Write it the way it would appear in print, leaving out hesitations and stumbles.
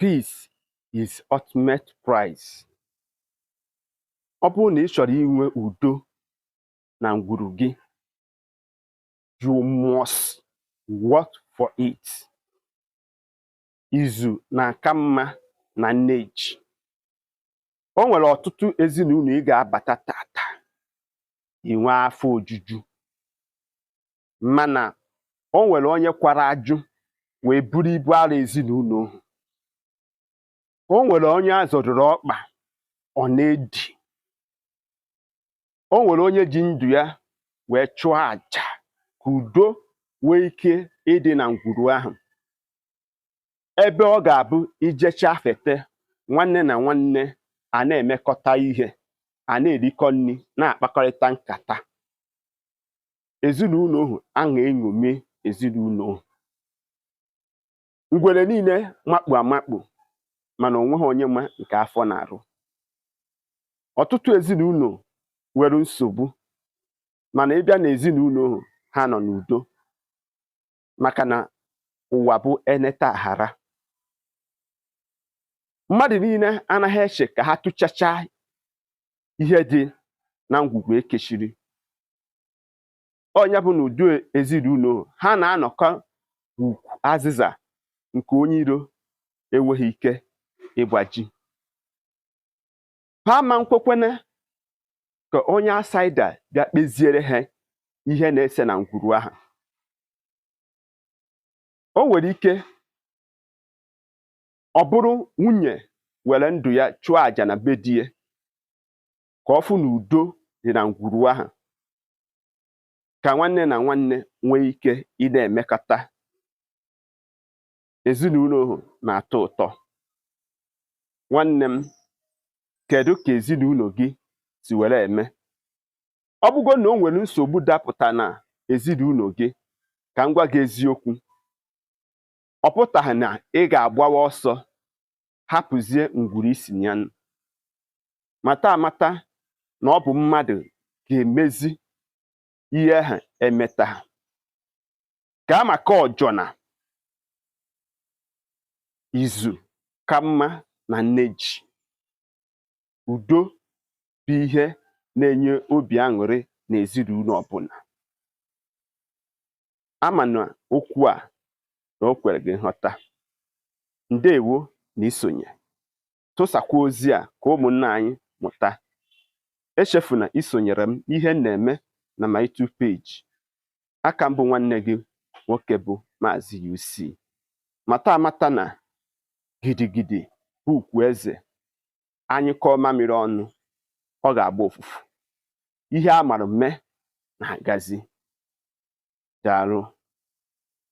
peace is ultimate prize. Ọ bụrụ na ị chọrọ inwe udo na ngwuru gị, you must work for it. Izu na-aka mma na nneji. O nwere ọtụtụ ezinụlọ ị ga-abata tata, ị nwee afọ ojuju, mana o nwere onye kwara ajụ wee buru ibu ara ezinụlọ ahụ. O nwere onye azọdụrụ ọkpa ọ na-edi. O nwere onye ji ndụ ya wee chụọ aja ka udo nwee ike ịdị na ngwuru ahụ, ebe ọ ga-abụ ijecha fete nwanne na nwanne a na-emekọta ihe, a na-erikọ nri, na-akpakọrịta nkata. Ezinụlọ ahụ a na-eṅomi ezinụlọ ahụ. Ngwere niile makpu amakpu, mana o nweghị onye ma nke afọ na-arụ. Ọtụtụ ezinụlọ nwere nsogbu, mana ịbịa n'ezinụlọ ahụ ha nọ n'udo, maka na ụwa bụ eneta aghara. Mmadụ niile anaghị eche ka ha tụchacha ihe dị na ngwugwu ekechiri. Ọ ya bụ na udo ezinụlọ ha na-anọkọ ukwu azịza nke onye iro enweghị ike ịgbaji. Ha ma nkwekwene ka onye asaida bịa kpeziere ha ihe na-ese na ngwuru ahụ. O nwere ike ọ bụrụ nwunye were ndụ ya chụọ aja na be di ya ka ọ fụ na udo dị na ngwuru ahụ, ka nwanne na nwanne nwee ike ị na-emekọta. Ezinụlọ ahụ na-atọ ụtọ. Nwanne m, kedu ka ezinụlọ gị si were eme? Ọ bụgo na o nwere nsogbu dapụta na ezinụlọ gị, ka m gwa gị eziokwu, ọ pụtaghị na ị ga-agbawa ọsọ hapụzie ngwuru isi ya. Mata amata na ọ bụ mmadụ ga-emezi ihe ahụ emeta. Ka maka ọjọna, izu ka mma na nneji. Udo bụ ihe na-enye obi aṅụrị n'ezinụlọ ọbụla. Ama na okwu a na o kwere gị nghọta. Ndewo na isonye. Tụsakwa ozi a ka ụmụnna anyị mụta. Echefuna isonyere m ihe m na-eme na my YouTube page. Aka m bụ nwanne gị nwoke bụ Maazị UC. Mata amata na gidigidi bụ ugwu eze. Anyị kọọ mamịrị ọnụ, ọ ga-agba ụfụfụ. Ihe a mara mme na-agazi. Daalụ.